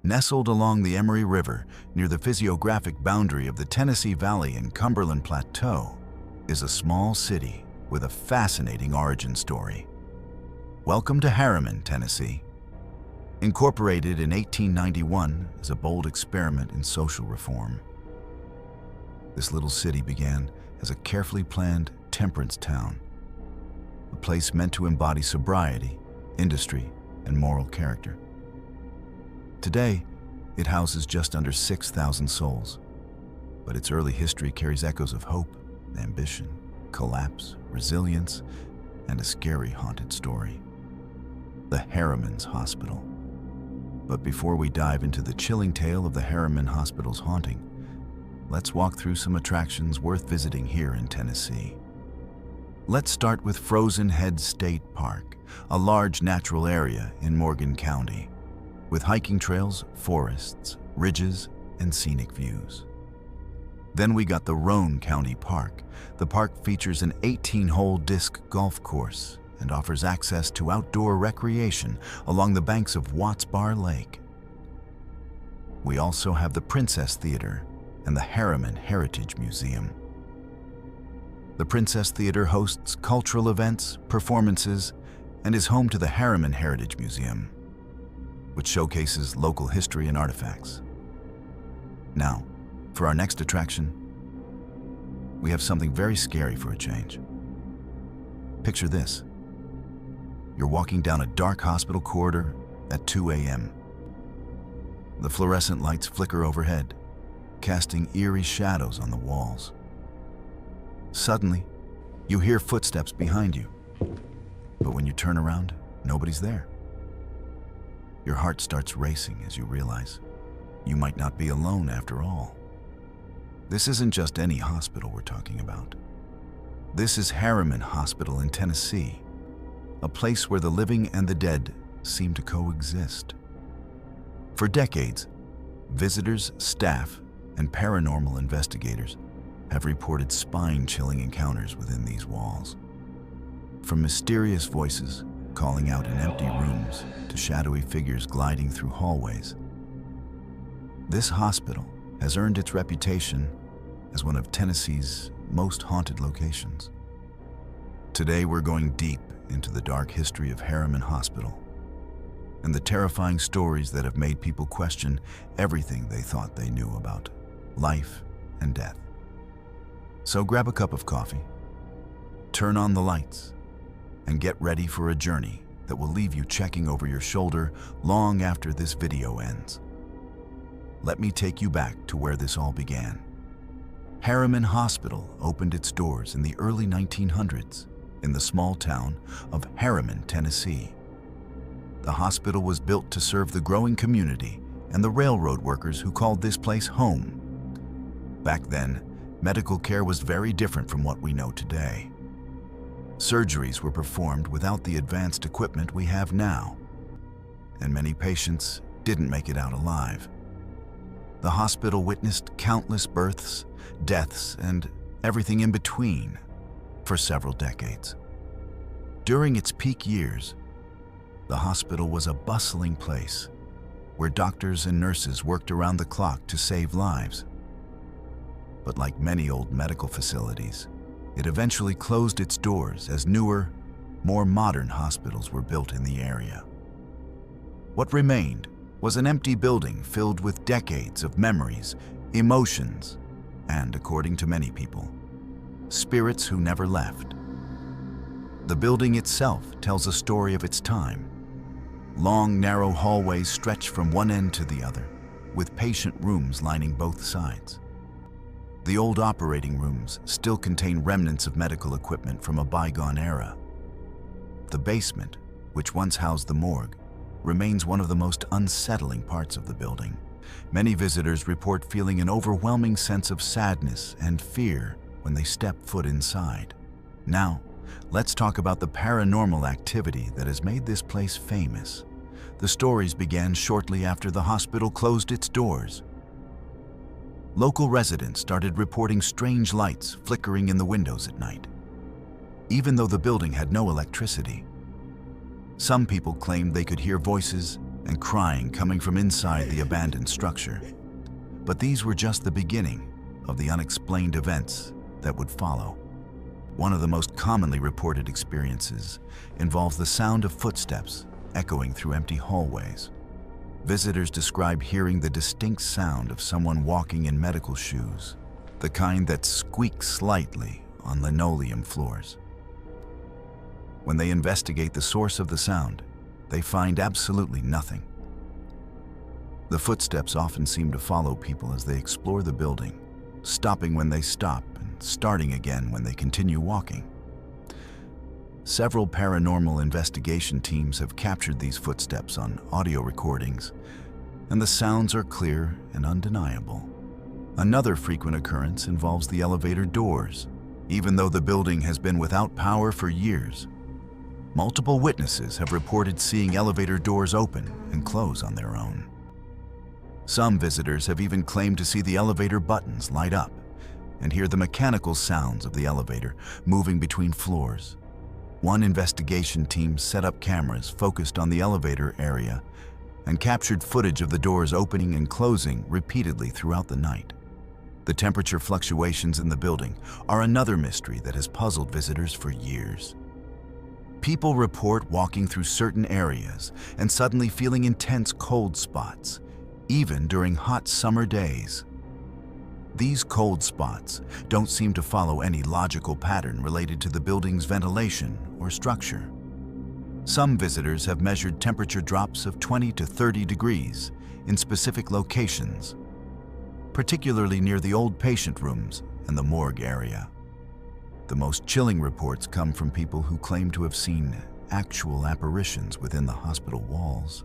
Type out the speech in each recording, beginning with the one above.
Nestled along the Emory River near the physiographic boundary of the Tennessee Valley and Cumberland Plateau is a small city with a fascinating origin story. Welcome to Harriman, Tennessee. Incorporated in 1891 as a bold experiment in social reform, this little city began as a carefully planned temperance town, a place meant to embody sobriety, industry, and moral character. Today, it houses just under 6,000 souls, but its early history carries echoes of hope, ambition, collapse, resilience, and a scary haunted story: the Harriman's Hospital. But before we dive into the chilling tale of the Harriman Hospital's haunting, let's walk through some attractions worth visiting here in Tennessee. Let's start with Frozen Head State Park, a large natural area in Morgan County, with hiking trails, forests, ridges, and scenic views. Then we got the Roane County Park. The park features an 18-hole disc golf course and offers access to outdoor recreation along the banks of Watts Bar Lake. We also have the Princess Theater and the Harriman Heritage Museum. The Princess Theater hosts cultural events, performances, and is home to the Harriman Heritage Museum, which showcases local history and artifacts. Now, for our next attraction, we have something very scary for a change. Picture this. You're walking down a dark hospital corridor at 2 a.m. The fluorescent lights flicker overhead, casting eerie shadows on the walls. Suddenly, you hear footsteps behind you, but when you turn around, nobody's there. Your heart starts racing as you realize you might not be alone after all. This isn't just any hospital we're talking about. This is Harriman Hospital in Tennessee, a place where the living and the dead seem to coexist. For decades, visitors, staff, and paranormal investigators have reported spine-chilling encounters within these walls. From mysterious voices calling out in empty rooms to shadowy figures gliding through hallways, this hospital has earned its reputation as one of Tennessee's most haunted locations. Today we're going deep into the dark history of Harriman Hospital and the terrifying stories that have made people question everything they thought they knew about life and death. So grab a cup of coffee, turn on the lights, and get ready for a journey that will leave you checking over your shoulder long after this video ends. Let me take you back to where this all began. Harriman Hospital opened its doors in the early 1900s in the small town of Harriman, Tennessee. The hospital was built to serve the growing community and the railroad workers who called this place home. Back then, medical care was very different from what we know today. Surgeries were performed without the advanced equipment we have now, and many patients didn't make it out alive. The hospital witnessed countless births, deaths, and everything in between for several decades. During its peak years, the hospital was a bustling place where doctors and nurses worked around the clock to save lives. But like many old medical facilities, it eventually closed its doors as newer, more modern hospitals were built in the area. What remained was an empty building filled with decades of memories, emotions, and, according to many people, spirits who never left. The building itself tells a story of its time. Long, narrow hallways stretch from one end to the other, with patient rooms lining both sides. The old operating rooms still contain remnants of medical equipment from a bygone era. The basement, which once housed the morgue, remains one of the most unsettling parts of the building. Many visitors report feeling an overwhelming sense of sadness and fear when they step foot inside. Now, let's talk about the paranormal activity that has made this place famous. The stories began shortly after the hospital closed its doors. Local residents started reporting strange lights flickering in the windows at night, even though the building had no electricity. Some people claimed they could hear voices and crying coming from inside the abandoned structure. But these were just the beginning of the unexplained events that would follow. One of the most commonly reported experiences involves the sound of footsteps echoing through empty hallways. Visitors describe hearing the distinct sound of someone walking in medical shoes, the kind that squeak slightly on linoleum floors. When they investigate the source of the sound, they find absolutely nothing. The footsteps often seem to follow people as they explore the building, stopping when they stop and starting again when they continue walking. Several paranormal investigation teams have captured these footsteps on audio recordings, and the sounds are clear and undeniable. Another frequent occurrence involves the elevator doors. Even though the building has been without power for years, multiple witnesses have reported seeing elevator doors open and close on their own. Some visitors have even claimed to see the elevator buttons light up and hear the mechanical sounds of the elevator moving between floors. One investigation team set up cameras focused on the elevator area and captured footage of the doors opening and closing repeatedly throughout the night. The temperature fluctuations in the building are another mystery that has puzzled visitors for years. People report walking through certain areas and suddenly feeling intense cold spots, even during hot summer days. These cold spots don't seem to follow any logical pattern related to the building's ventilation or structure. Some visitors have measured temperature drops of 20 to 30 degrees in specific locations, particularly near the old patient rooms and the morgue area. The most chilling reports come from people who claim to have seen actual apparitions within the hospital walls.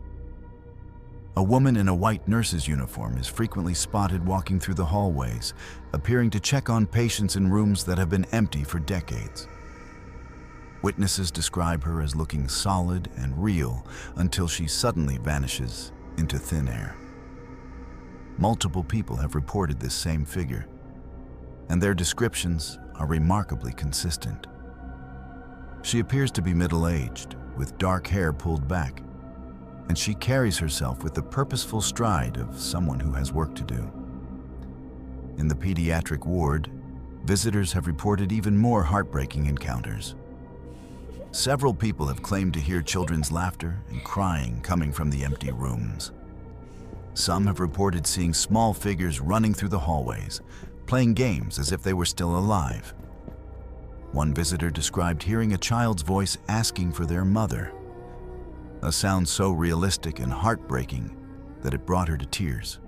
A woman in a white nurse's uniform is frequently spotted walking through the hallways, appearing to check on patients in rooms that have been empty for decades. Witnesses describe her as looking solid and real until she suddenly vanishes into thin air. Multiple people have reported this same figure, and their descriptions are remarkably consistent. She appears to be middle-aged, with dark hair pulled back, and she carries herself with the purposeful stride of someone who has work to do. In the pediatric ward, visitors have reported even more heartbreaking encounters. Several people have claimed to hear children's laughter and crying coming from the empty rooms. Some have reported seeing small figures running through the hallways, playing games as if they were still alive. One visitor described hearing a child's voice asking for their mother, a sound so realistic and heartbreaking that it brought her to tears.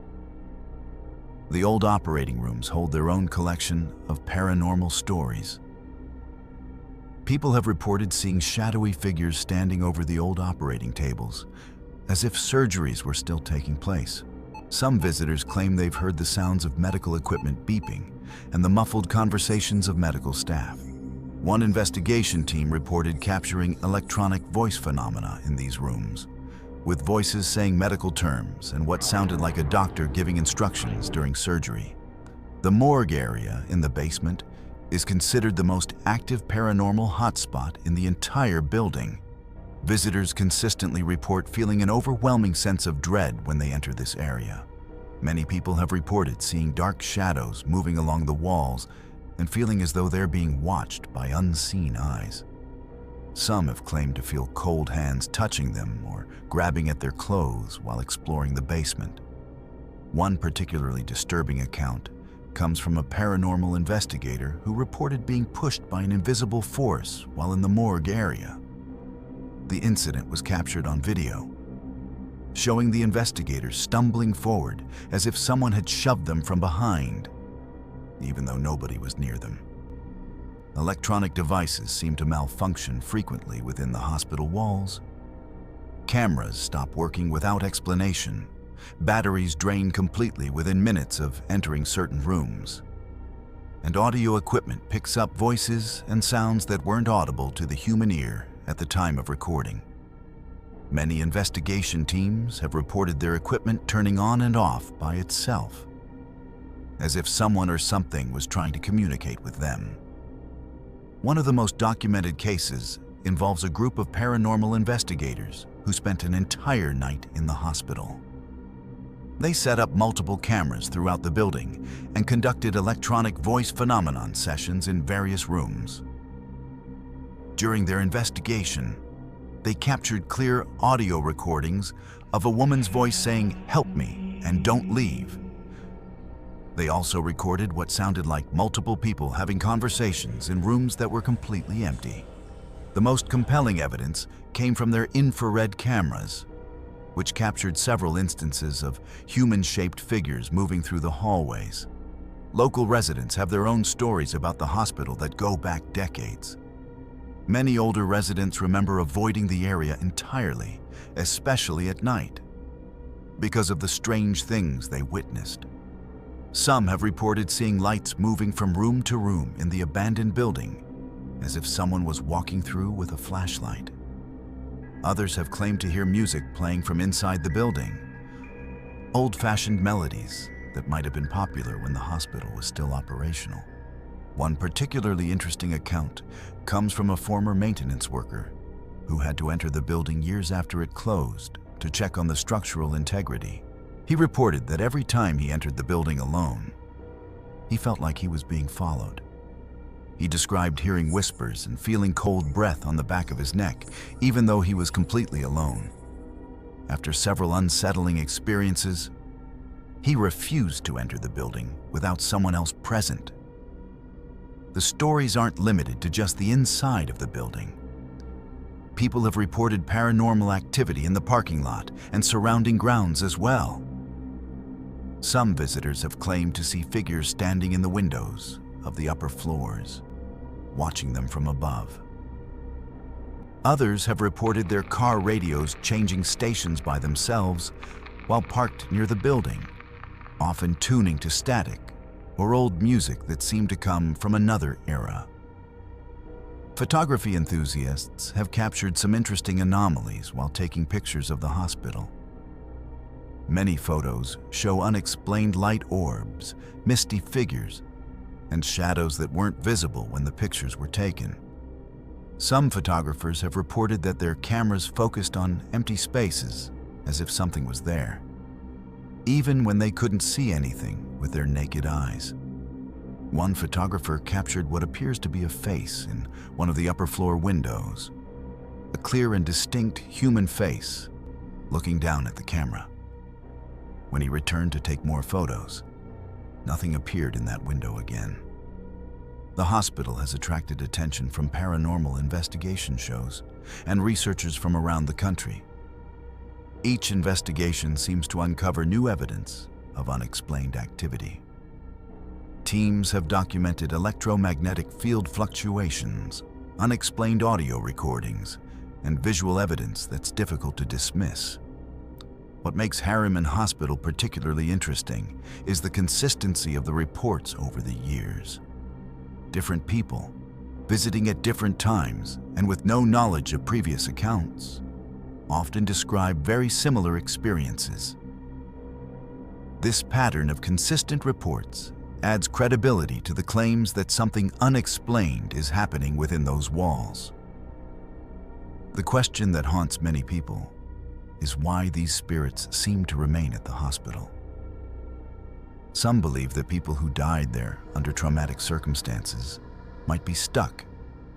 The old operating rooms hold their own collection of paranormal stories. People have reported seeing shadowy figures standing over the old operating tables, as if surgeries were still taking place. Some visitors claim they've heard the sounds of medical equipment beeping and the muffled conversations of medical staff. One investigation team reported capturing electronic voice phenomena in these rooms, with voices saying medical terms and what sounded like a doctor giving instructions during surgery. The morgue area in the basement is considered the most active paranormal hotspot in the entire building. Visitors consistently report feeling an overwhelming sense of dread when they enter this area. Many people have reported seeing dark shadows moving along the walls and feeling as though they're being watched by unseen eyes. Some have claimed to feel cold hands touching them or grabbing at their clothes while exploring the basement. One particularly disturbing account comes from a paranormal investigator who reported being pushed by an invisible force while in the morgue area. The incident was captured on video, showing the investigators stumbling forward as if someone had shoved them from behind, even though nobody was near them. Electronic devices seem to malfunction frequently within the hospital walls. Cameras stop working without explanation. Batteries drain completely within minutes of entering certain rooms. And audio equipment picks up voices and sounds that weren't audible to the human ear at the time of recording. Many investigation teams have reported their equipment turning on and off by itself, as if someone or something was trying to communicate with them. One of the most documented cases involves a group of paranormal investigators who spent an entire night in the hospital. They set up multiple cameras throughout the building and conducted electronic voice phenomenon sessions in various rooms. During their investigation, they captured clear audio recordings of a woman's voice saying, "Help me and don't leave." They also recorded what sounded like multiple people having conversations in rooms that were completely empty. The most compelling evidence came from their infrared cameras, which captured several instances of human-shaped figures moving through the hallways. Local residents have their own stories about the hospital that go back decades. Many older residents remember avoiding the area entirely, especially at night, because of the strange things they witnessed. Some have reported seeing lights moving from room to room in the abandoned building, as if someone was walking through with a flashlight. Others have claimed to hear music playing from inside the building, old-fashioned melodies that might have been popular when the hospital was still operational. One particularly interesting account comes from a former maintenance worker who had to enter the building years after it closed to check on the structural integrity. He reported that every time he entered the building alone, he felt like he was being followed. He described hearing whispers and feeling cold breath on the back of his neck, even though he was completely alone. After several unsettling experiences, he refused to enter the building without someone else present. The stories aren't limited to just the inside of the building. People have reported paranormal activity in the parking lot and surrounding grounds as well. Some visitors have claimed to see figures standing in the windows of the upper floors, watching them from above. Others have reported their car radios changing stations by themselves while parked near the building, often tuning to static or old music that seemed to come from another era. Photography enthusiasts have captured some interesting anomalies while taking pictures of the hospital. Many photos show unexplained light orbs, misty figures, and shadows that weren't visible when the pictures were taken. Some photographers have reported that their cameras focused on empty spaces, as if something was there, even when they couldn't see anything with their naked eyes. One photographer captured what appears to be a face in one of the upper floor windows, a clear and distinct human face looking down at the camera. When he returned to take more photos, nothing appeared in that window again. The hospital has attracted attention from paranormal investigation shows and researchers from around the country. Each investigation seems to uncover new evidence of unexplained activity. Teams have documented electromagnetic field fluctuations, unexplained audio recordings, and visual evidence that's difficult to dismiss. What makes Harriman Hospital particularly interesting is the consistency of the reports over the years. Different people, visiting at different times and with no knowledge of previous accounts, often describe very similar experiences. This pattern of consistent reports adds credibility to the claims that something unexplained is happening within those walls. The question that haunts many people is why these spirits seem to remain at the hospital. Some believe that people who died there under traumatic circumstances might be stuck,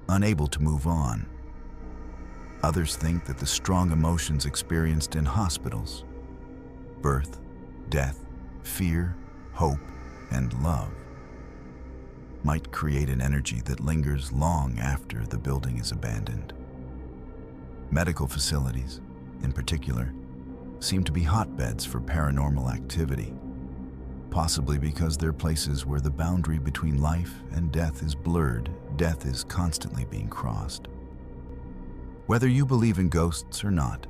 unable to move on. Others think that the strong emotions experienced in hospitals, birth, death, fear, hope, and love, might create an energy that lingers long after the building is abandoned. Medical facilities, in particular, seem to be hotbeds for paranormal activity, possibly because they're places where the boundary between life and death is blurred. Death is constantly being crossed. Whether you believe in ghosts or not,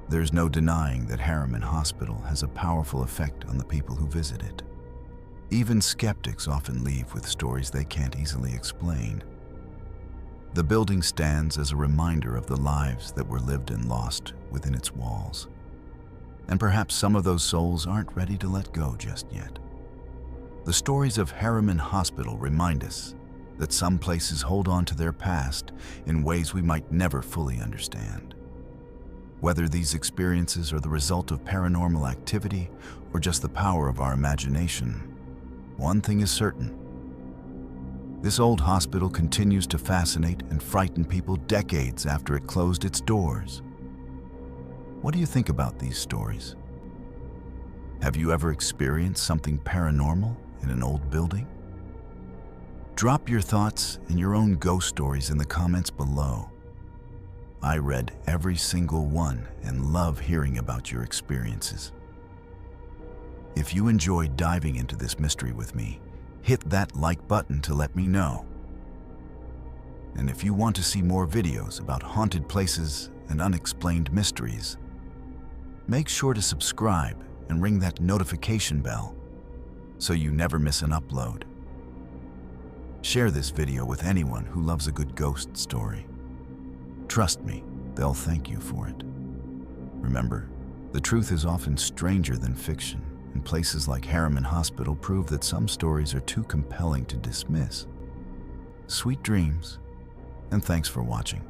there's no denying that Harriman Hospital has a powerful effect on the people who visit it. Even skeptics often leave with stories they can't easily explain. The building stands as a reminder of the lives that were lived and lost within its walls. And perhaps some of those souls aren't ready to let go just yet. The stories of Harriman Hospital remind us that some places hold on to their past in ways we might never fully understand. Whether these experiences are the result of paranormal activity or just the power of our imagination, one thing is certain. This old hospital continues to fascinate and frighten people decades after it closed its doors. What do you think about these stories? Have you ever experienced something paranormal in an old building? Drop your thoughts and your own ghost stories in the comments below. I read every single one and love hearing about your experiences. If you enjoyed diving into this mystery with me, hit that like button to let me know. And if you want to see more videos about haunted places and unexplained mysteries, make sure to subscribe and ring that notification bell so you never miss an upload. Share this video with anyone who loves a good ghost story. Trust me, they'll thank you for it. Remember, the truth is often stranger than fiction, and places like Harriman Hospital prove that some stories are too compelling to dismiss. Sweet dreams, and thanks for watching.